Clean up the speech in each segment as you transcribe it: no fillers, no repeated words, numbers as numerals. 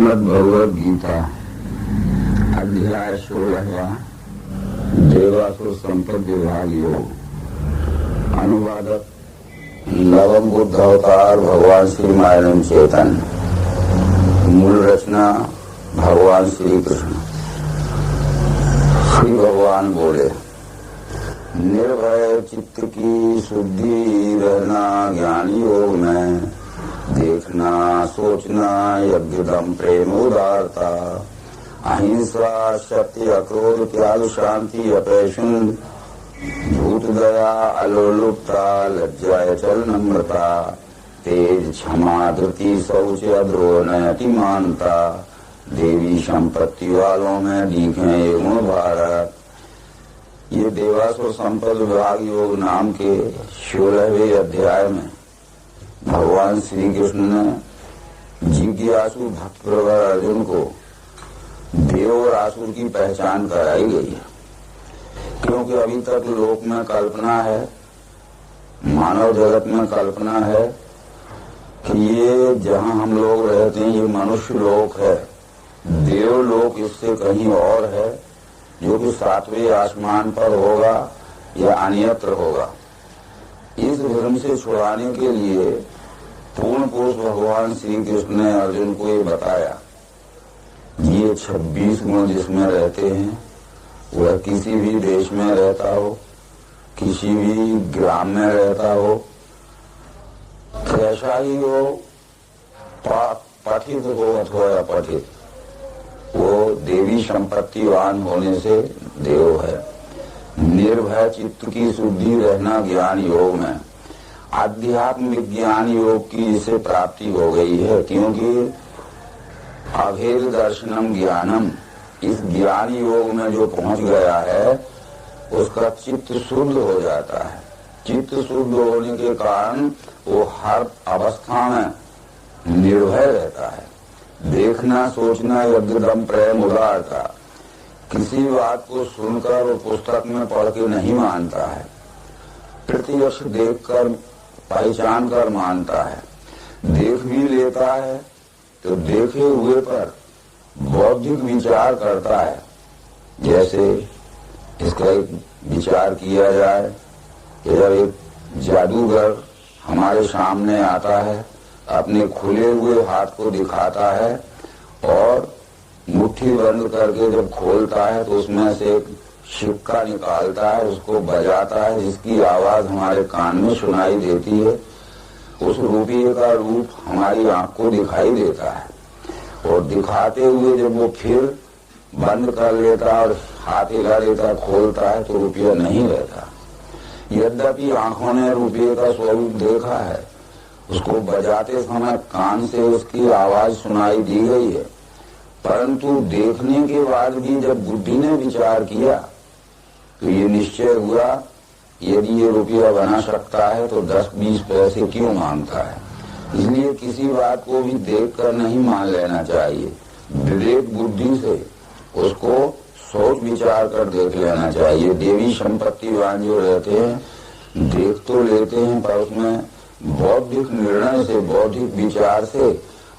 श्रीमद् भगवद गीता अध्याय 16 देवासुर संपद विभाग योग। अनुवादक लवम बुद्ध अवतार भगवान श्री मायनम चेतन। मूल रचना भगवान श्री कृष्ण। श्री भगवान बोले, निर्भय चित्त की शुद्धि रहना ज्ञान योग में, देखना सोचना यज्ञदम प्रेम उदारता, अहिंसा सत्य अक्रोध त्याग शांति अपैशन, भूत दया अलोलुपता लज्जा अचल नम्रता, तेज क्षमा धृति शौच अद्रोह अतिमानता, देवी संपत्ति वालों में दिखे गुण भारत। ये देवासुर संपद विभाग योग नाम के 16वें अध्याय में भगवान श्री कृष्ण ने जिज्ञासु भक्त प्रवर अर्जुन को देव और आसुर की पहचान कराई गई है। क्योंकि अभी तक लोक में कल्पना है, मानव जगत में कल्पना है कि ये जहां हम लोग रहते हैं ये मनुष्य लोक है, देव लोक इससे कहीं और है, जो कि 7वें आसमान पर होगा या अन्यत्र होगा। इस भ्रम से छुड़ाने के लिए पूर्ण पुरुष भगवान श्री कृष्ण ने अर्जुन को ये बताया, ये 26 गुण जिसमें रहते हैं वह किसी भी देश में रहता हो, किसी भी ग्राम में रहता हो, कैसा ही हो, पठित हो अथवा अपठित, वो देवी संपत्तिवान होने से देव है। निर्भय चित्त की शुद्धि रहना ज्ञान योग में, आध्यात्म विज्ञान योग की इसे प्राप्ति हो गई है। क्योंकि अभेद दर्शनम ज्ञानम, इस ज्ञान योग में जो पहुंच गया है उसका चित्त शुद्ध हो जाता है। चित्त शुद्ध होने के कारण वो हर अवस्था में निर्भय रहता है। देखना सोचना यज्ञदम प्रेम उदारता, किसी बात को सुनकर और पुस्तक में पढ़ के नहीं मानता है, प्रत्यक्ष देखकर पहचान कर मानता है। देख भी लेता है तो देखे हुए पर बौद्धिक विचार करता है। जैसे इसका एक विचार किया जाए कि जब एक जादूगर हमारे सामने आता है, अपने खुले हुए हाथ को दिखाता है और मुट्ठी बंद करके जब खोलता है तो उसमें से एक सिक्का निकालता है, उसको बजाता है, जिसकी आवाज हमारे कान में सुनाई देती है। उस रुपये का रूप हमारी आंख को दिखाई देता है और दिखाते हुए जब वो फिर बंद कर लेता और हाथ हिला देता, खोलता है तो रुपया नहीं रहता। यद्यपि आंखों ने रुपये का स्वरूप देखा है, उसको बजाते समय कान से उसकी आवाज सुनाई दी गई है, परंतु देखने के बाद भी जब बुद्धि ने विचार किया तो ये निश्चय हुआ, यदि ये रुपया बना सकता है तो 10-20 पैसे क्यों मांगता है। इसलिए किसी बात को भी देखकर नहीं मान लेना चाहिए, विवेक बुद्धि से उसको सोच विचार कर देख लेना चाहिए। देवी संपत्तिवान जो रहते हैं देख तो लेते हैं, पर उसमें बौद्धिक निर्णय से, बौद्धिक विचार से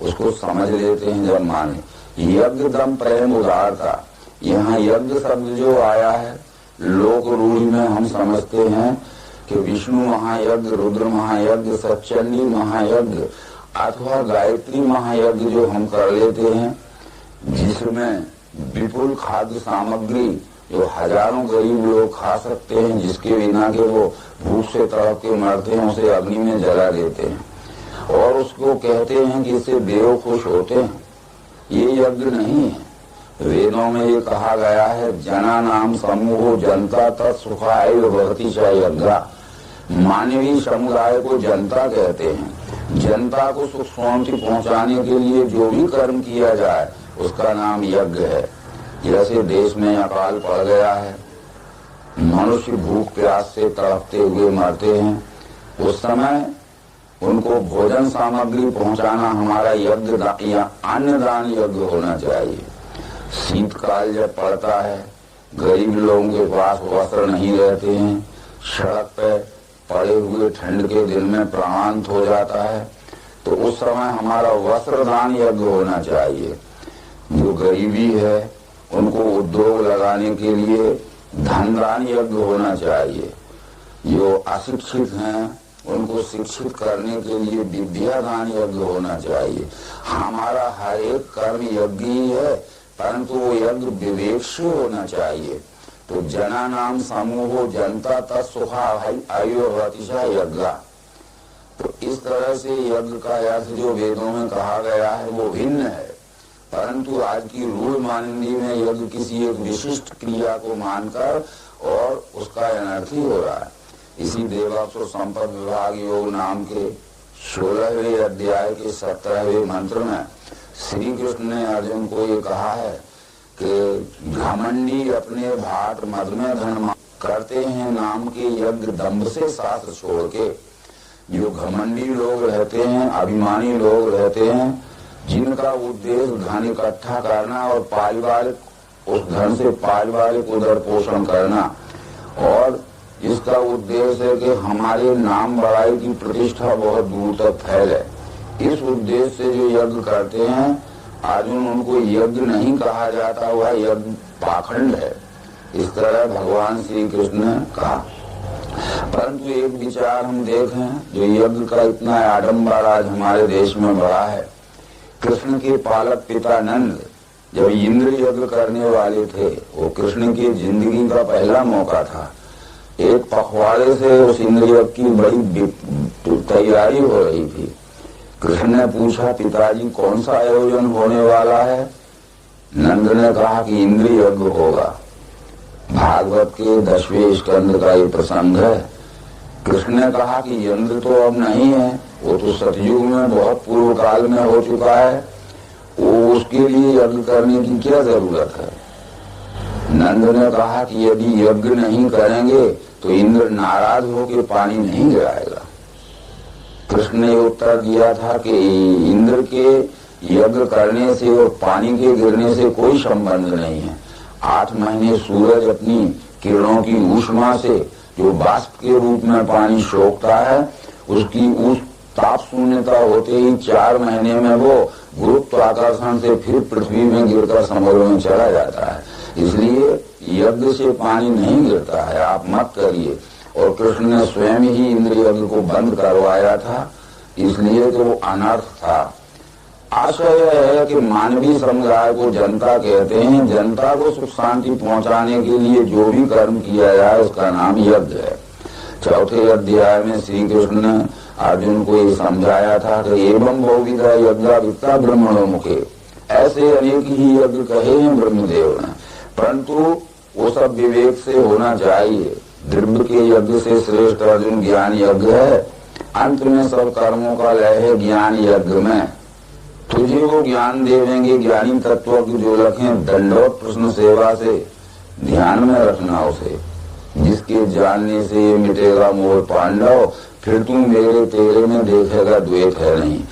उसको समझ लेते हैं जब माने। यज्ञदम प्रेम उदारता, यहाँ यज्ञ शब्द जो आया है लोक रूढ़ी में हम समझते हैं कि विष्णु महायज्ञ, रुद्र महायज्ञ, सच्चंडी महायज्ञ अथवा गायत्री महायज्ञ जो हम कर लेते हैं, जिसमें विपुल खाद्य सामग्री जो हजारों गरीब लोग खा सकते हैं, जिसके बिना के वो भूख से तड़प के मरते हैं, उसे अग्नि में जला देते हैं और उसको कहते हैं कि इससे देव खुश होते हैं। ये यज्ञ नहीं है। वेदों में ये कहा गया है, जना नाम समूह जनता तत्सुखाय भवति च यज्ञा। मानवीय समुदाय को जनता कहते हैं। जनता को सुख शांति पहुंचाने के लिए जो भी कर्म किया जाए उसका नाम यज्ञ है। जैसे देश में अकाल पड़ गया है, मनुष्य भूख प्यास से तड़पते हुए मरते हैं, उस समय उनको भोजन सामग्री पहुंचाना हमारा यज्ञ या अन्नदान यज्ञ होना चाहिए। शीतकाल जब पड़ता है, गरीब लोगों के पास वस्त्र नहीं रहते हैं, सड़क पे पड़े हुए ठंड के दिन में प्राणांत हो जाता है, तो उस समय हमारा वस्त्र दान यज्ञ होना चाहिए। जो गरीबी है उनको उद्योग लगाने के लिए धनदान यज्ञ होना चाहिए। जो अशिक्षित हैं उनको शिक्षित करने के लिए विद्यादान यज्ञ होना चाहिए। हमारा हर एक कर्म यज्ञ ही है, परंतु वो यज्ञ विवेक से होना चाहिए। तो जना नाम समूहो जनता तत्सुखा अयोतिशा यज्ञ। तो इस तरह से यज्ञ का अर्थ जो वेदों में कहा गया है वो भिन्न है, परंतु आज की रूढ़ माननी में यज्ञ किसी एक विशिष्ट क्रिया को मानकर और उसका अनर्थ ही हो रहा है। इसी देवासुर संपद विभाग योग नाम के 16वें अध्याय के 17वें मंत्र में श्री कृष्ण ने अर्जुन को ये कहा है कि घमंडी अपने भाट मद में धन करते हैं नाम के यज्ञ दंभ से शास्त्र छोड़ के। जो घमंडी लोग रहते हैं, अभिमानी लोग रहते हैं, जिनका उद्देश्य धन इकट्ठा करना और पारिवारिक उस धन से पारिवारिक उदर पोषण करना, और इसका उद्देश्य है कि हमारे नाम बड़ाई की प्रतिष्ठा बहुत दूर तक फैले, इस उद्देश्य से जो यज्ञ करते हैं अर्जुन उनको यज्ञ नहीं कहा जाता, वह यज्ञ पाखंड है। इस तरह भगवान श्री कृष्ण ने कहा। परंतु एक विचार हम देखें, जो यज्ञ का इतना आडंबर आज हमारे देश में बढ़ा है। कृष्ण के पालक पिता नंद जब इंद्र यज्ञ करने वाले थे, वो कृष्ण की जिंदगी का पहला मौका था। एक पखवाड़े से उस इंद्र यज्ञ की बड़ी तैयारी हो रही थी। कृष्ण ने पूछा, पिताजी कौन सा आयोजन होने वाला है? नंद ने कहा कि इंद्र यज्ञ होगा। भागवत के 10वें स्कंद का ये प्रसंग है। कृष्ण ने कहा कि इंद्र तो अब नहीं है, वो तो सतयुग में बहुत पूर्व काल में हो चुका है, वो उसके लिए यज्ञ करने की क्या जरूरत है? नंद ने कहा कि यदि यज्ञ नहीं करेंगे तो इंद्र नाराज होकर पानी नहीं गिराएगा। कृष्ण ने उत्तर दिया था कि इंद्र के यज्ञ करने से और पानी के गिरने से कोई संबंध नहीं है। 8 महीने सूरज अपनी किरणों की ऊष्मा से जो वाष्प के रूप में पानी सोखता है, उसकी उस ताप शून्यता होते ही 4 महीने में वो गुरुत्वाकर्षण से फिर पृथ्वी में गिरकर समुद्र में चला जाता है। इसलिए यज्ञ से पानी नहीं गिरता है, आप मत करिए। और कृष्ण ने स्वयं ही इंद्र यज्ञ को बंद करवाया था, इसलिए तो वो अनर्थ था। आशय है कि मानवीय समुदाय को जनता कहते हैं। जनता को सुख शांति पहुंचाने के लिए जो भी कर्म किया जाए उसका नाम यज्ञ है। 4थे अध्याय में श्री कृष्ण ने अर्जुन को ये समझाया था कि एवं बहुविधा यज्ञा वित्ता ब्रह्मणो मुखे, ऐसे अनेक ही यज्ञ कहे हैं ब्रह्मदेव ने, परंतु वो सब विवेक से होना चाहिए। द्रव्य के यज्ञ से श्रेष्ठ अर्जुन ज्ञान यज्ञ है। अंत में सब कर्मों का लय है ज्ञान यज्ञ में। तुझे वो ज्ञान देवेंगे ज्ञानी तत्वज्ञ जो रखें दंडवत प्रश्न सेवा से ध्यान में रखना उसे, जिसके जानने से ये मिटेगा मोह पांडव, फिर तू मेरे तेरे में देखेगा द्वैत है नहीं।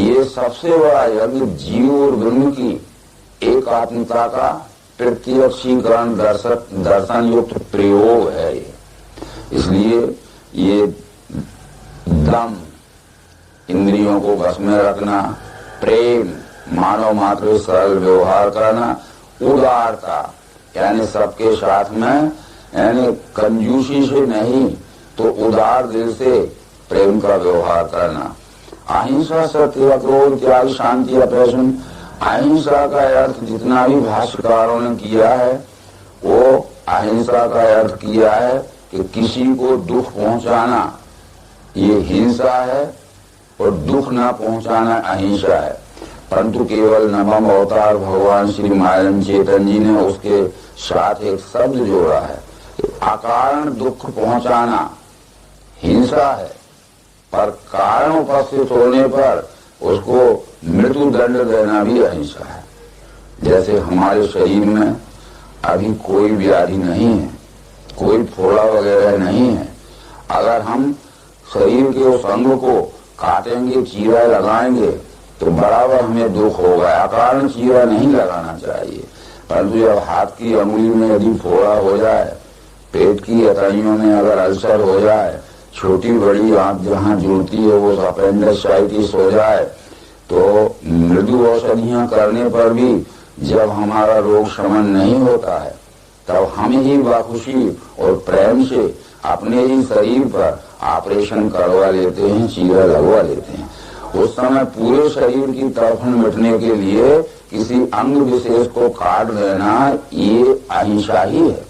ये सबसे बड़ा यज्ञ जीव और ब्रह्म की एक आत्मता का प्रत्यक्षीकरण दर्शन युक्त प्रयोग है। इसलिए ये दम, इंद्रियों को बस में रखना, प्रेम, मानव मात्र सरल व्यवहार करना, उदारता यानी सबके साथ में, यानी कंजूसी से नहीं तो उदार दिल से प्रेम का व्यवहार करना, अहिंसा सत्य क्रोध त्याग शांति अप्रसन्न। अहिंसा का अर्थ जितना भी भाष्यकारों ने किया है वो अहिंसा का अर्थ किया है कि किसी को दुख पहुंचाना ये हिंसा है और दुख ना पहुंचाना अहिंसा है। परंतु केवल नवम अवतार भगवान श्री महाराज चेतन जी ने उसके साथ एक शब्द जोड़ा है, अकारण दुख पहुंचाना हिंसा है, पर कारण उपस्थित होने पर उसको मृत्यु दंड देना भी अहिंसा है। जैसे हमारे शरीर में अभी कोई व्याधि नहीं है, कोई फोड़ा वगैरह नहीं है, अगर हम शरीर के उस अंग को काटेंगे, चीरा लगाएंगे तो बराबर हमें दुख होगा। अकारण चीरा नहीं लगाना चाहिए। परंतु जब हाथ की अंगुली में यदि फोड़ा हो जाए, पेट की अतड़ियों में अगर अल्सर हो जाए, छोटी बड़ी आंत जहाँ जुड़ती है वो अपेंडिसाइटिस हो जाए, तो मृदु औषधियां करने पर भी जब हमारा रोग शमन नहीं होता है तब हम ही बखुशी और प्रेम से अपने ही शरीर पर ऑपरेशन करवा लेते हैं, चीरा लगवा लेते हैं। उस समय पूरे शरीर की तड़फन मिटने के लिए किसी अंग विशेष को काट देना ये अहिंसा ही है।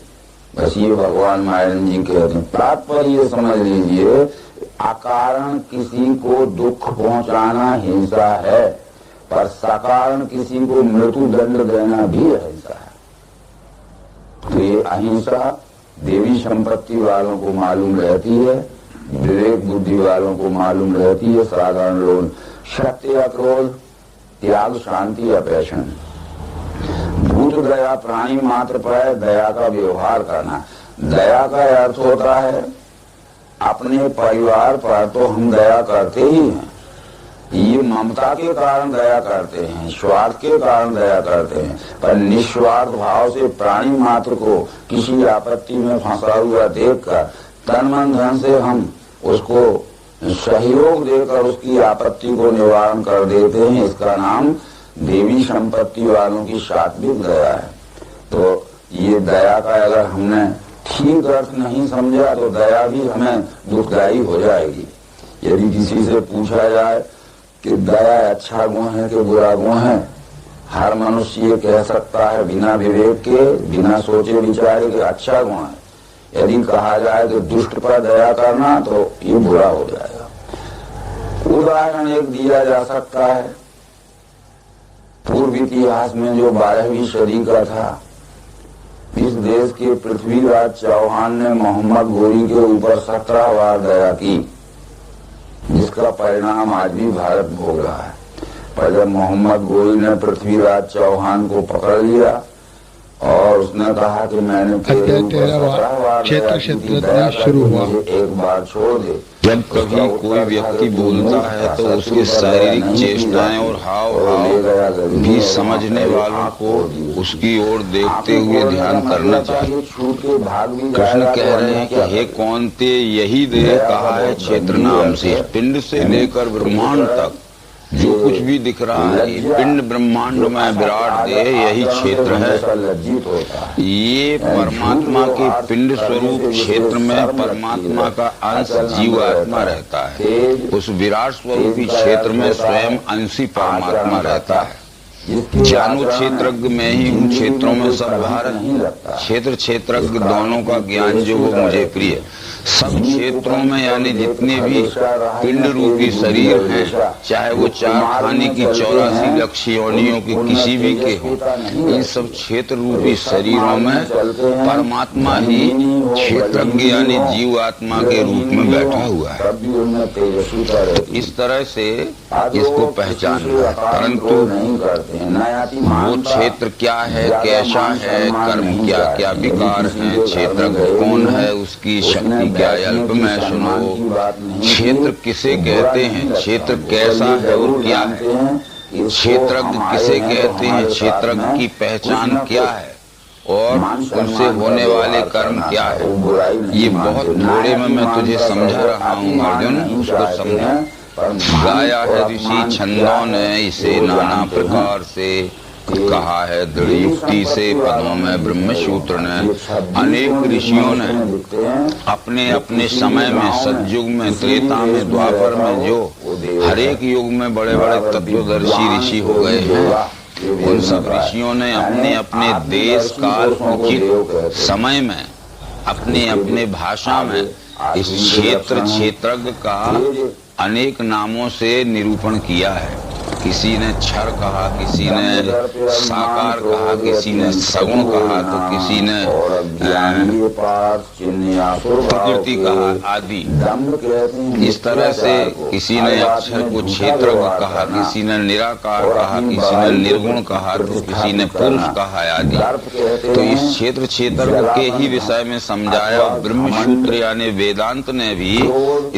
बस ये भगवान मायन जी कहते हैं। तात्पर्य ये समझ लीजिए, अकारण किसी को दुख पहुंचाना हिंसा है, पर सकारण किसी को मृत्यु दंड देना भी अहिंसा है। तो ये अहिंसा देवी संपत्ति वालों को मालूम रहती है, विवेक बुद्धि वालों को मालूम रहती है। साधारण लोग सत्य, क्रोध, त्याग, शांति, अपैशन, भूत दया, प्राणी मात्र पर दया का व्यवहार करना। दया का अर्थ होता है अपने परिवार पर तो हम दया करते ही हैं, ये ममता के कारण दया करते हैं, स्वार्थ के कारण दया करते हैं, पर निस्वार्थ भाव से प्राणी मात्र को किसी आपत्ति में फंसा हुआ देखकर तन मन धन से हम उसको सहयोग देकर उसकी आपत्ति को निवारण कर देते हैं। इसका नाम देवी संपत्ति वालों की सात्विक दया है। तो ये दया का अगर हमने ठीक अर्थ नहीं समझा तो दया भी हमें दुखदायी हो जाएगी। यदि किसी से पूछा जाए कि दया अच्छा गुण है कि बुरा गुण है, हर मनुष्य ये कह सकता है बिना विवेक के, बिना सोचे विचारे कि अच्छा गुण है। यदि कहा जाए तो दुष्ट पर दया करना तो ये बुरा हो जाएगा। उदाहरण एक दिया जा सकता है, पूर्व इतिहास में जो 12वीं सदी का था, इस देश के पृथ्वीराज चौहान ने मोहम्मद गोरी के ऊपर 17 बार दया की, जिसका परिणाम आज भी भारत भोग रहा है। पर जब मोहम्मद गोरी ने पृथ्वीराज चौहान को पकड़ लिया और उसने कहा कि मैंने क्षेत्र शुरू हुआ, एक बार छोड़ दे। जब कभी कोई व्यक्ति बोलता है तो उसके शारीरिक चेष्टाएं और हाव भाव भी समझने वालों को उसकी ओर देखते हुए ध्यान करना चाहिए। कृष्ण कह रहे हैं कि हे कौन्ते, यही देह कहा है क्षेत्र नाम से। पिंड से लेकर ब्रह्मांड तक जो कुछ भी दिख रहा है, ये पिंड ब्रह्मांड में विराट देह यही क्षेत्र है। ये परमात्मा के पिंड स्वरूप क्षेत्र में परमात्मा का अंश जीवात्मा रहता है। उस विराट स्वरूपी क्षेत्र में स्वयं अंशी परमात्मा रहता है। जानु क्षेत्रज्ञ में ही उन क्षेत्रों में सब भारत क्षेत्र क्षेत्रज्ञ दोनों का ज्ञान जो वो मुझे प्रिय। सब क्षेत्रों में यानी जितने भी पिंड रूपी शरीर हैं, चाहे वो 4 खाने की 84 लाख योनियों की किसी भी के हों, इन सब क्षेत्र रूपी शरीरों में परमात्मा ही क्षेत्रज्ञ यानी जीव आत्मा के रूप में बैठा हुआ है। तो इस तरह से इसको पहचानना, परंतु वो क्षेत्र क्या है, कैसा है, कर्म क्या क्या विकार है, क्षेत्रज्ञ कौन है, उसकी शक्ति क्या है, अल्प में सुनो। क्षेत्र किसे कहते हैं, क्षेत्र कैसा है और क्या है, क्षेत्रज्ञ किसे कहते हैं, क्षेत्रज्ञ की पहचान क्या है और उनसे होने वाले कर्म क्या है। ये बहुत थोड़े में मैं तुझे समझा रहा हूँ अर्जुन, उसको समझा। गाया है ऋषि छंदों ने इसे नाना प्रकार से, कहा है दृढ़ युक्ति से पदों में ब्रह्मसूत्र ने। अनेक ऋषियों ने अपने अपने समय में, सतयुग में, त्रेता में, द्वापर में, जो हरेक युग में बड़े बड़े तत्वदर्शी ऋषि हो गए हैं, उन सब ऋषियों ने अपने अपने देश काल उचित समय में, अपने अपने भाषा में इस क्षेत्र क्षेत्रज्ञ का अनेक नामों से निरूपण किया है। किसी ने क्षर कहा, किसी ने साकार कहा, किसी ने सगुण कहा, तो किसी ने प्रकृति कहा आदि। इस तरह से किसी ने अक्षर को क्षेत्रज्ञ कहा, किसी ने निराकार कहा, किसी ने निर्गुण कहा, तो किसी ने पुरुष कहा आदि। तो इस क्षेत्र क्षेत्रज्ञ के ही विषय में समझाया। ब्रह्मसूत्र यानी वेदांत ने भी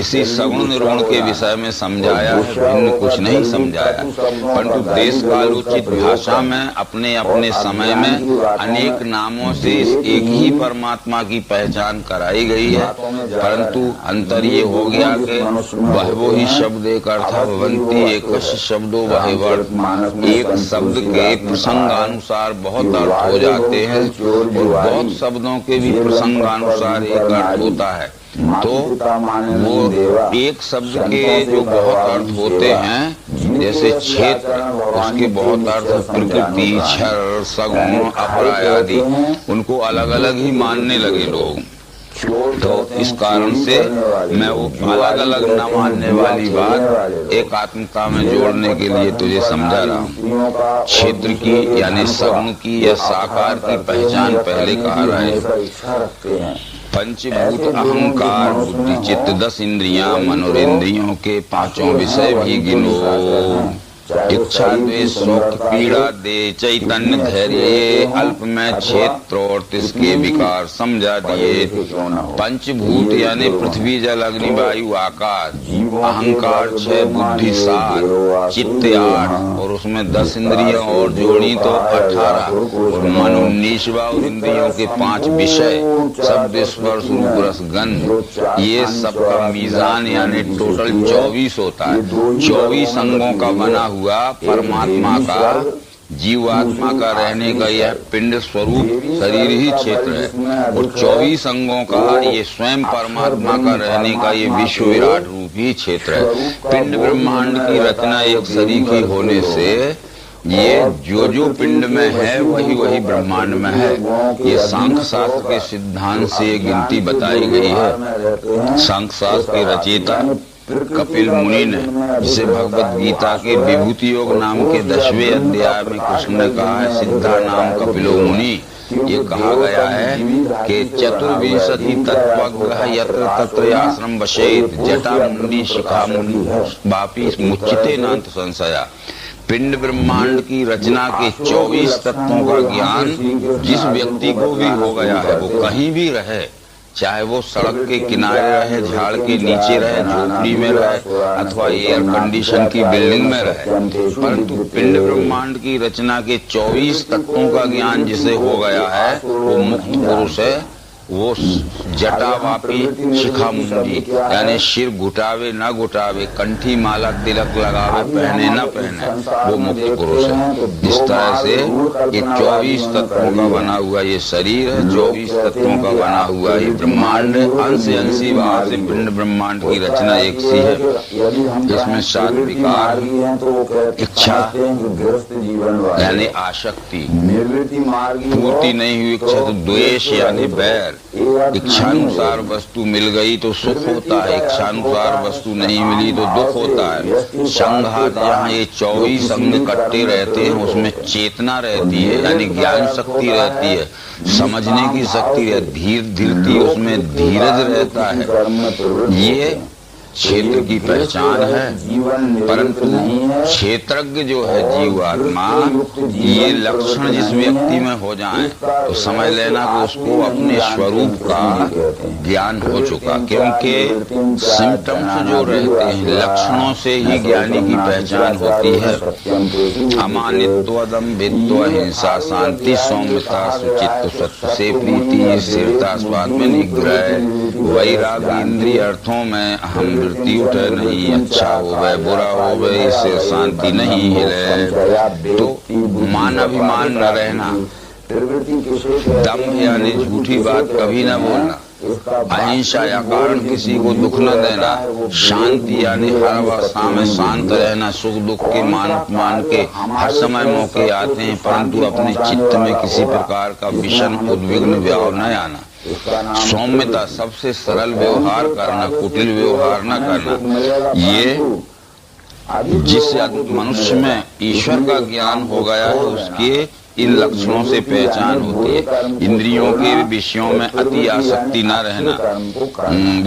इसी सगुण निर्गुण के विषय में समझाया है, भिन्न कुछ नहीं समझाया। परंतु देश कालोचित भाषा में अपने अपने समय में अनेक नामों से इस एक ही परमात्मा की पहचान कराई गई है। परंतु अंतर ये हो गया कि बहवो ही शब्द एक अर्थ भवन्ति एकस्य शब्दो बह्वोऽर्थ। एक शब्द के प्रसंगानुसार बहुत अर्थ हो जाते हैं और बहुत शब्दों के भी प्रसंगानुसार एक अर्थ होता है। तो वो एक शब्द के जो बहुत अर्थ होते हैं, जैसे क्षेत्र, उसके बहुत अर्थ प्रकृति, क्षर, सगुण, अपराय आदि, उनको अलग अलग ही मानने लगे लोग। तो इस कारण से मैं वो अलग अलग न मानने वाली बात एकात्मता में जोड़ने के लिए तुझे समझा रहा हूँ। क्षेत्र की यानी सगुण की या साकार की पहचान पहले कहा रहा है। पंचभूत अहंकार बुद्धि चित्त 10 इंद्रियां मनोरेंद्रियों के 5 विषय भी गिनो। इच्छा द्वेष शोक पीड़ा दे चैतन्य धैर्य अल्प में क्षेत्र और तिसके विकार समझा दिए। पंचभूत यानी पृथ्वी जल अग्नि वायु आकाश, अहंकार 6 बुद्धि 7 चित्त 8 और उसमें 10 इंद्रियां और जोड़ी तो 18 और मन 19 और इंद्रियों के 5 विषय शब्द स्पर्श रूप रस गंध, ये सबका मीजान यानी टोटल 24 होता है। 24 अंगों का बना हुआ परमात्मा का जीवात्मा का रहने का यह पिंड स्वरूप शरीर ही क्षेत्र है और 24 अंगों का ये स्वयं परमात्मा का रहने का ये विश्व विराट रूप ही क्षेत्र है। पिंड ब्रह्मांड की रचना एक सरीखी होने से ये जो पिंड में है वही वही ब्रह्मांड में है। ये सांख्य शास्त्र के सिद्धांत से गिनती बताई गई है। सांख्य शास्त्र के रचयिता कपिल मुनि ने, जिसे भगवत गीता के विभूति योग नाम के 10वें अध्याय में कृष्ण ने कहा है सिद्धा नाम कपिलो मुनि, ये कहा गया है कि चतुर्विंशति तत्वज्ञः यत्र तत्र आश्रम वसेत जटा मुंडी शिखा मुंडी वापी मुच्यते नान्त संशया। पिंड ब्रह्मांड की रचना के 24 तत्वों का ज्ञान जिस व्यक्ति को भी हो गया है, वो कहीं भी रहे, चाहे वो सड़क के किनारे रहे, झाड़ के नीचे रहे, झोपड़ी में रहे अथवा एयर कंडीशन की बिल्डिंग में रहे, परंतु पिंड ब्रह्मांड की रचना के 24 तत्वों का ज्ञान जिसे हो गया है वो मुक्त पुरुष है। वो जटावापी शिखा मुंडी यानी सिर घुटावे न घुटावे, कंठी माला तिलक लगावे पहने न पहने, वो मुक्त पुरुष है। इस तरह से ये 24 तत्वों का बना हुआ ये शरीर है, 24 तत्वों का बना हुआ ये ब्रह्मांड है। अंशी भाव से पिंड ब्रह्मांड की रचना एक सी है। इसमें 7 विकार, इच्छा यानी आसक्ति, पूर्ति नहीं हुई इच्छा तो द्वेष यानी बैर, इच्छानुसार वस्तु मिल गई तो सुख होता है, इच्छानुसार वस्तु नहीं मिली तो दुख होता है। संघात, जहाँ ये 24 अंग इकट्ठे रहते हैं उसमें चेतना रहती है यानी ज्ञान शक्ति रहती है, समझने की शक्ति है, धीरती उसमें धीरज रहता है। ये क्षेत्र की पहचान है। परंतु क्षेत्रज्ञ जो है जीवात्मा, ये लक्षण जिस व्यक्ति में हो जाए तो समझ लेना कि उसको अपने स्वरूप का ज्ञान हो चुका, क्योंकि सिम्टम्स जो रहते हैं लक्षणों से ही ज्ञानी की पहचान होती है। अमानित्व, दम्भित्व, हिंसा, शांति, सौम्यता, सुचित्त, सत्य से प्रीति, स्थिरता, स्वात्म निग्रह, वैराग्य, इंद्रिय अर्थों में हम वृत्ति उठे नहीं, अच्छा हो गए बुरा हो गए, इससे शांति नहीं हिले। तो मान अभिमान न रहना, दम्भ यानी झूठी बात कभी न बोलना, अहिंसा या कारण किसी को दुख न देना, शांति यानी हर अवस्था में शांत रहना, सुख दुख के मान अपमान के हर समय मौके आते हैं परंतु अपने चित्त में किसी प्रकार का विषम उद्विग्न भाव न आना। सौम्यता, सबसे सरल व्यवहार करना, कुटिल व्यवहार न करना। ये जिस मनुष्य में ईश्वर का ज्ञान हो गया है उसके इन लक्षणों से पहचान होती है। इंद्रियों के विषयों में अति आसक्ति न रहना,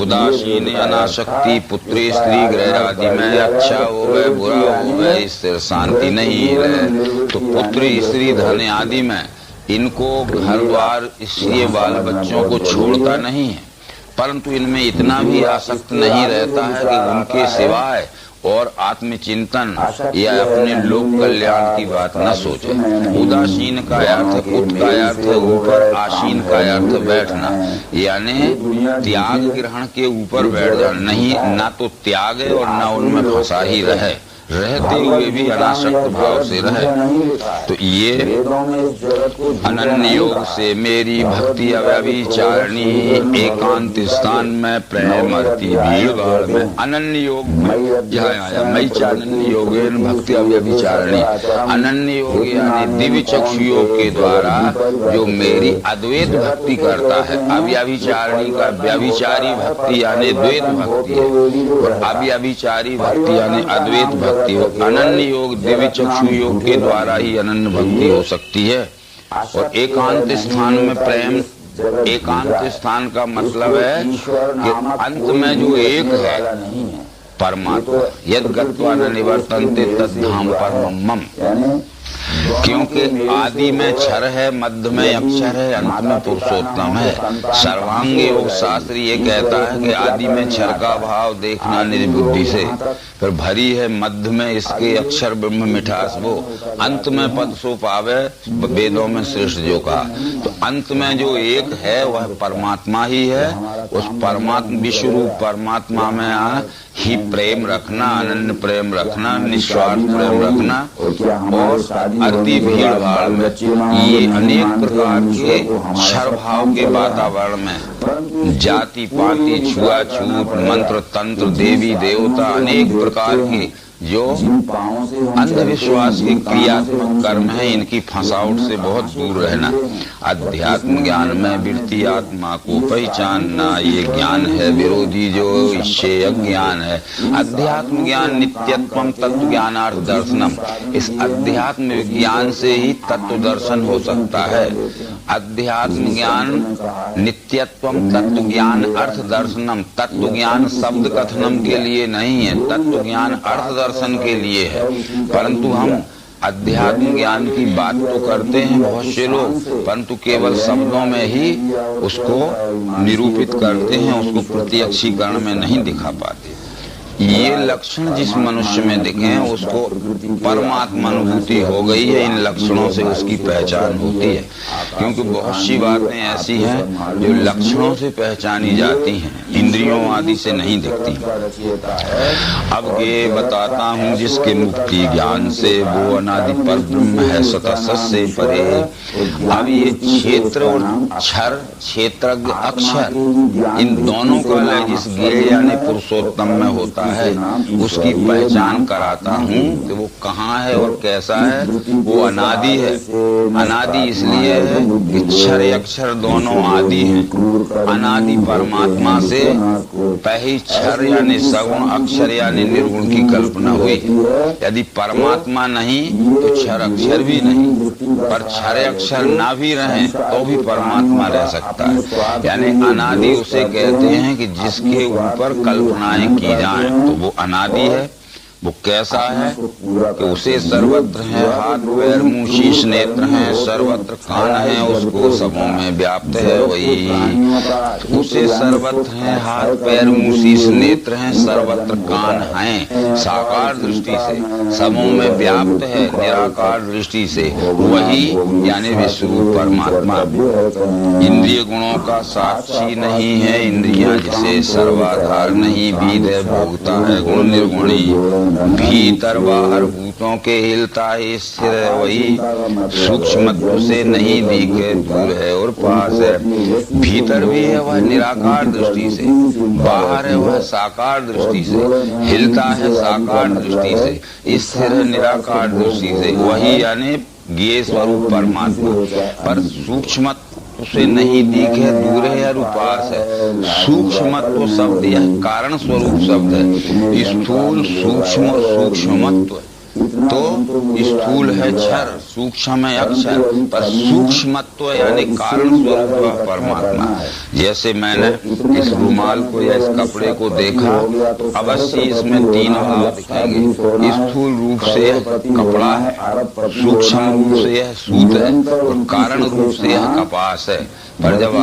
उदासीन अनासक्ति, पुत्री स्त्री गृह आदि में अच्छा हो गए बुरा हो गए, इससे शांति नहीं रहे। तो पुत्री स्त्री धन आदि में इनको घर द्वार इसलिए बाल बच्चों को छोड़ता नहीं है, परंतु इनमें इतना भी आसक्त नहीं रहता है कि उनके सिवाय और आत्मचिंतन या अपने लोक कल्याण की बात न सोचे। उदासीन का अर्थ, उत का अर्थ ऊपर, आसीन का अर्थ बैठना, यानी त्याग ग्रहण के ऊपर बैठ जाना। नहीं, ना तो त्याग है और ना उनमें फंसा ही रहे, रहते हुए भी अनासक्त भाव से रहे। तो ये अनन्य योग से मेरी भक्ति अव्यभिचारिणी, एकांत स्थान में प्रेम अति भीड़ भाड़ में। अनन्य योग में यहाँ आया, मई चानन्य योगेन भक्ति अव्यभिचारिणी। अनन्य योग यानी दिव्य चक्षु योग के द्वारा जो मेरी अद्वैत भक्ति करता है। अव्यभिचारिणी का व्यभिचारी भक्ति यानी द्वैत भक्ति है, और अव्यभिचारी भक्ति यानी अद्वैत भक्ति। अनन्य योग दिव्य चक्षु योग के द्वारा ही अनन्य भक्ति हो सकती है। और एकांत स्थान में प्रेम, एकांत स्थान का मतलब है कि अंत में जो एक है परमात्मा, यद गत्वा न निवर्तन्ते तद्धाम परमम्। क्योंकि आदि में क्षर है, मध्य में अक्षर है, अंत में पुरुषोत्तम है। सर्वांग योग शास्त्र ये कहता है कि आदि में क्षर का भाव देखना निर्बुद्धि से, फिर भरी है मध्य में इसके अक्षर ब्रह्म मिठास वो, अंत में पद सो पावे वेदों में श्रेष्ठ जो कहा। तो अंत में जो एक है वह परमात्मा ही है। उस परमात्मा विश्व रूप परमात्मा में ही प्रेम रखना, अनन्य प्रेम रखना, निस्वार्थ प्रेम रखना, और अति भीड़ भाड़ में ये अनेक प्रकार के क्षर भाव के वातावरण में जाति पाति छुआछूत मंत्र तंत्र देवी देवता अनेक प्रकार के जो अंधविश्वास के क्रियात्मक कर्म है, इनकी फंसावट से बहुत दूर रहना। अध्यात्म ज्ञान में वृत्ति आत्मा को पहचानना, ये ज्ञान है विरोधी जो इच्छेय ज्ञान है। अध्यात्म ज्ञान नित्यत्वम तत्व ज्ञानार्थ दर्शनम, इस अध्यात्म विज्ञान से ही तत्व दर्शन हो सकता है। अध्यात्म ज्ञान नित्यत्वम तत्व ज्ञान अर्थ दर्शनम, तत्व ज्ञान शब्द कथनम के लिए नहीं है, तत्व ज्ञान अर्थ दर्शन के लिए है। परंतु हम अध्यात्म ज्ञान की बात तो करते हैं बहुत से लोग, परंतु केवल शब्दों में ही उसको निरूपित करते हैं, उसको प्रत्यक्षीकरण में नहीं दिखा पाते। ये लक्षण जिस मनुष्य में दिखे उसको परमात्मा अनुभूति हो गई है, इन लक्षणों से उसकी पहचान होती है। क्योंकि बहुत सी बातें ऐसी हैं जो लक्षणों से पहचानी जाती हैं, इंद्रियों आदि से नहीं दिखती। अब ये बताता हूँ जिसके मुक्ति ज्ञान से वो अनादि पर ब्रह्म है सतत से परे। अब ये क्षेत्र और क्षर, क्षेत्रज्ञ अक्षर, इन दोनों का लय जिस ज्ञेय यानी पुरुषोत्तम में होता है उसकी पहचान कराता हूँ कि वो कहाँ है और कैसा है। वो अनादि है। अनादि इसलिए है कि क्षर अक्षर दोनों आदि हैं। अनादि परमात्मा से पहले क्षर यानी सगुण, अक्षर यानी निर्गुण की कल्पना हुई। यदि परमात्मा नहीं तो क्षर अक्षर भी नहीं, पर क्षर अक्षर ना भी रहें तो भी परमात्मा रह सकता है। यानी अनादि उसे कहते हैं कि जिसके ऊपर कल्पनाएं की जाएं तो वो अनादि है। वो कैसा है कि उसे सर्वत्र है, हाथ पैर मुंह शीश नेत्र हैं, सर्वत्र कान है, उसको सबों में व्याप्त है वही। उसे सर्वत्र है, हाथ पैर मुंह शीश नेत्र हैं, सर्वत्र कान हैं, साकार दृष्टि से सबों में व्याप्त है, निराकार दृष्टि से वही यानी विश्वरूप परमात्मा। इंद्रिय गुणों का साक्षी नहीं है, इंद्रियां जिसे सर्वाधार नहीं, बीद है भोगता है गुण निर्गुणी, भीतर बाहर भूतों के हिलता है, स्थिर है वही, सूक्ष्म से नहीं दिखे, दूर है और पास है। भीतर भी है वह निराकार दृष्टि से, बाहर है वह साकार दृष्टि से, हिलता है साकार दृष्टि से, स्थिर है निराकार दृष्टि से, वही यानी ज्ञेय स्वरूप परमात्मा। पर सूक्ष्म उसे नहीं दिखे, दूर है या उपास है। सूक्ष्मत्व शब्द यह कारण स्वरूप शब्द है। स्थूल सूक्ष्म सूक्ष्मत्व तो स्थूल है क्षर, सूक्ष्म है अक्षर, पर सूक्ष्मत्व यानी कारण स्वरूप परमात्मा। जैसे मैंने इस रुमाल को या इस कपड़े को देखा, अवश्य इसमें तीन भाव दिखेंगे। स्थूल रूप से यह कपड़ा है, सूक्ष्म रूप से यह सूत है और कारण रूप से यह कपास है। पर जब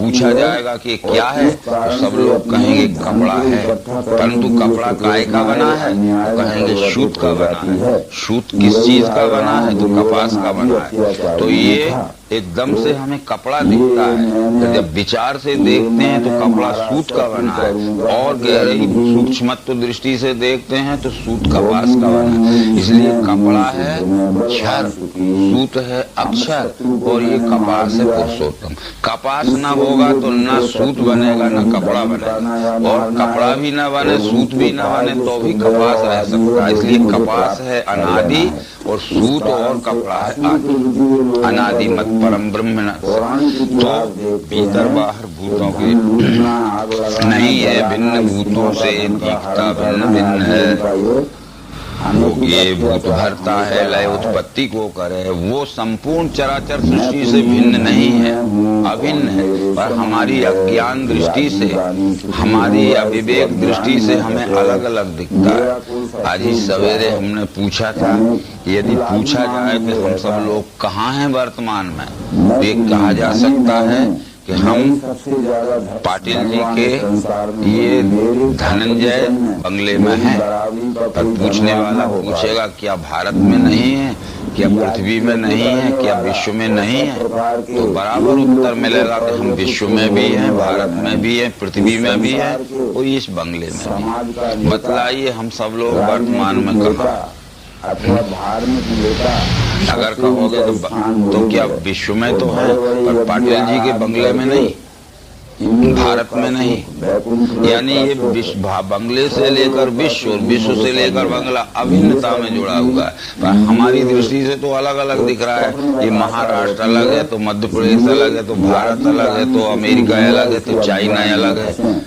पूछा जाएगा कि क्या है तो सब लोग कहेंगे कपड़ा है, परंतु कपड़ा काय का बना है तो कहेंगे सूत का बना है। सूत किस चीज का बना है तो कपास का बना है। तो ये एकदम से हमें कपड़ा दिखता है, तो जब विचार से देखते हैं तो कपड़ा सूत का बना है, और गहरी सूक्ष्मत्व दृष्टि से देखते हैं तो सूत कपास का बना है। इसलिए कपड़ा है क्षर, सूत है अक्षर, और ये कपास है पुरुषोत्तम। कपास न होगा तो न सूत बनेगा न कपड़ा बनेगा, और कपड़ा भी न बने सूत भी न बने तो भी कपास रह सकता है। इसलिए कपास है अनादि और सूत और कपड़ा है आदि। अनादि मत परम ब्रह्म, तो भीतर बाहर भूतों के नहीं है, भिन्न भूतों से दिखता भिन्न भिन्न है। ये भूत भरता है, लय उत्पत्ति को करे, वो संपूर्ण चराचर सृष्टि से भिन्न नहीं है, अभिन्न है। पर हमारी अज्ञान दृष्टि से, हमारी अविवेक दृष्टि से हमें अलग अलग दिखता है। आज ही सवेरे हमने पूछा था, यदि पूछा जाए कि हम सब लोग कहाँ हैं वर्तमान में, तो ये कहा जा सकता है कि हम पाटिल जी के ये धनंजय बंगले में हैं। पर पूछने वाला पूछेगा क्या भारत में नहीं है, क्या पृथ्वी में नहीं है, क्या विश्व में नहीं है, तो बराबर उत्तर मिलेगा कि हम विश्व में भी हैं, भारत में भी हैं, पृथ्वी में भी हैं और इस बंगले में भी। बतलाइए हम सब लोग वर्तमान में कहाँ? अगर कहोगे तो क्या विश्व में तो है, पर पाटिल जी के बंगले में नहीं, भारत में नहीं। यानी ये बंगले से लेकर विश्व और विश्व से लेकर बंगला अभिन्नता में जुड़ा हुआ है। पर हमारी दृष्टि से तो अलग अलग दिख रहा है। ये महाराष्ट्र अलग है तो मध्य प्रदेश अलग है, तो भारत अलग है, तो अमेरिका अलग है, तो चाइना अलग है।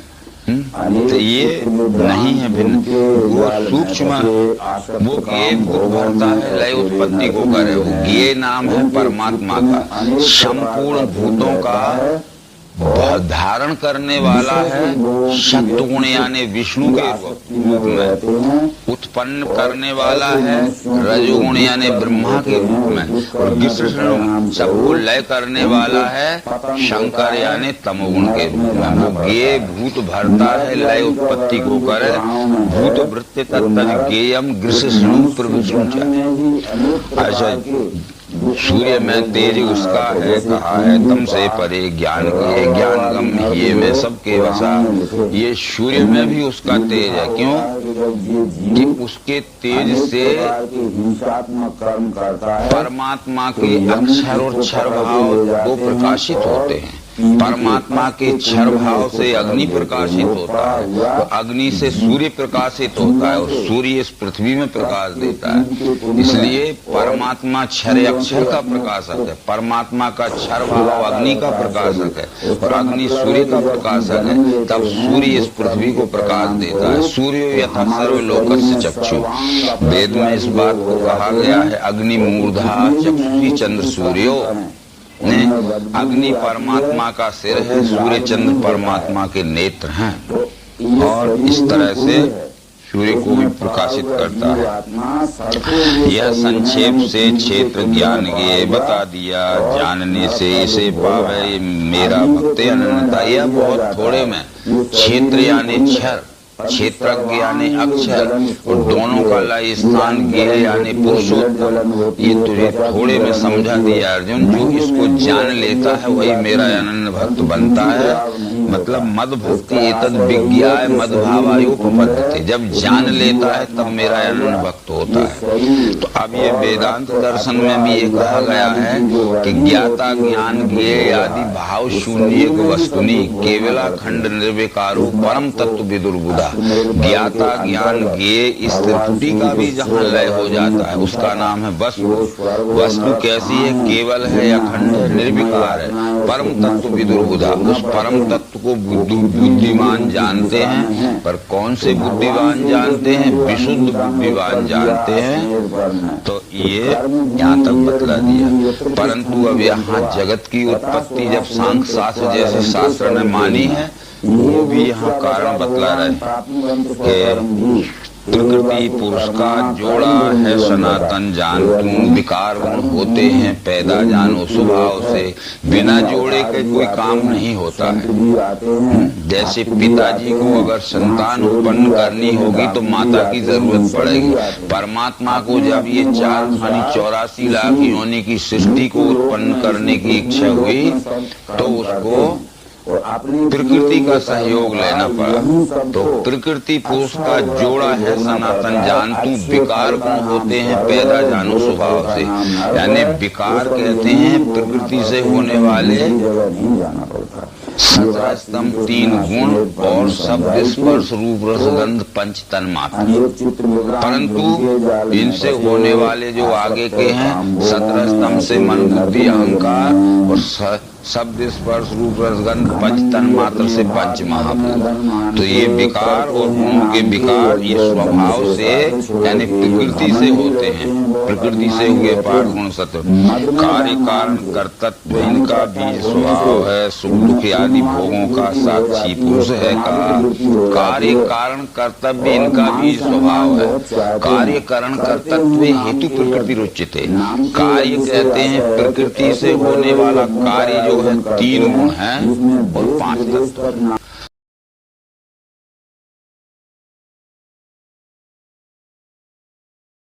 तो ये नहीं है भिन्न, वो सूक्ष्म, वो ज्ञेय भूत भरता है, लय उत्पत्ति को करे। वो ज्ञेय नाम है परमात्मा का, संपूर्ण भूतों का धारण करने वाला है, सत्वगुण यानी विष्णु के रूप में उत्पन्न करने वाला है, रजोगुण यानी ब्रह्मा के रूप में, और विष्णु सबको लय करने वाला है, शंकर यानी तमोगुण के रूप में। वो ज्ञेय भूत भरता है, लय उत्पत्ति को करे, भूत वृत्ति तत्त ज्ञेयम गृष्णु प्रविष्णु। अच्छा, सूर्य में तेज उसका है, कहा है तम से परे ज्ञान के ज्ञान गम ये में सबके वसा। ये सूर्य में भी उसका तेज है। क्यों? कि उसके तेज से परमात्मा के अक्षर और क्षर भाव वो प्रकाशित होते हैं। परमात्मा के क्षर भाव से अग्नि प्रकाशित होता है, तो अग्नि से सूर्य प्रकाशित होता है, और सूर्य इस पृथ्वी में प्रकाश देता है। इसलिए परमात्मा क्षर अक्षर का प्रकाशक है, परमात्मा का क्षर भाव अग्नि का प्रकाशक है, और अग्नि सूर्य का प्रकाशक है। तब सूर्य इस पृथ्वी को प्रकाश देता है। सूर्य यथा सर्वलोकस्य चक्षु, वेद में इस बात को कहा गया है, अग्नि मूर्धा चक्षुषी चंद्र सूर्यो। अग्नि परमात्मा का सिर है, सूर्य चंद्र परमात्मा के नेत्र हैं, और इस तरह से सूर्य को भी प्रकाशित करता है। यह संक्षेप से क्षेत्र ज्ञान ये बता दिया, जानने से इसे पावे मेरा भक्त अनंता। यह बहुत थोड़े में क्षेत्र यानी क्षर, क्षेत्रज्ञ यानी अक्षर, और दोनों का लय स्थान ज्ञेय यानी पुरुषोत्तम। ये तुझे थोड़े में समझा दिया अर्जुन। जो इसको जान लेता है वही मेरा अनन्य भक्त बनता है। मतलब मद भक्ति एतद विज्ञाय मद भावायोपपद्यते, जब जान लेता है तब मेरा अनन्य भक्त होता है। तो अब ये वेदांत दर्शन में भी ये कहा गया है कि ज्ञाता ज्ञान ज्ञेय आदि भाव शून्य वस्तुनि केवला खंड निर्विकारो परम तत्व विदुर्बुधा। ज्ञाता। ज्ञाता ज्ञान ज्ञेय इस त्रिपुटी का भी जहाँ लय हो जाता है उसका नाम है वस्तु। वस्तु कैसी है? केवल है, अखंड है, निर्विकार है, परम तत्व विदुर्बुधा। उस परम तत्व को बुद्धिमान जानते हैं, पर कौन से बुद्धिमान जानते हैं? विशुद्ध बुद्धिमान जानते हैं। तो ये यहाँ तक बतला दिया। परंतु अब यहाँ जगत की उत्पत्ति जब सांख्य शास्त्र जैसे शास्त्र ने मानी है, वो भी यहाँ कारण बतला रहे। प्रकृति पुरुष का जोड़ा है सनातन, जान तू विकार गुण होते हैं पैदा जानो स्वभाव से। बिना जोड़े के कोई काम नहीं होता है। जैसे पिताजी को अगर संतान उत्पन्न करनी होगी तो माता की जरूरत पड़ेगी। परमात्मा को जब ये 4 लाख योनि की सृष्टि को उत्पन्न करने की इच्छा हुई तो उसको प्रकृति का सहयोग लेना पड़ा। तो प्रकृति पुरुष का जोड़ा है सनातन, जान तू विकार गुण होते हैं पैदा जानो स्वभाव से। यानी विकार कहते हैं प्रकृति से होने वाले सतरस्तम 3 गुण और शब्द स्पर्श रूप रसगंध पंच तन्मात्र। परंतु इनसे होने वाले जो आगे के हैं, सतरस्तम से मन बुद्धि अहंकार और शब्द स्पर्श रूप रसगंध पंच तन्मात्र से पंच महाभूत। तो ये विकार और गुणों के विकार ये स्वभाव से यानी प्रकृति से होते हैं। प्रकृति से हुए पाठ गुण सत्व। कार्य कारण कर्तव्य इनका भी स्वभाव है। सुख दुख आदि भोगों का साक्षी पुरुष है का। कार्य कारण कर्तव्य इनका भी स्वभाव है। कार्य कारण कर्तव्य हेतु प्रकृति रुचिते। कार्य कहते हैं प्रकृति से होने वाला कार्य जो है 3 गुण है और 5 तत्व।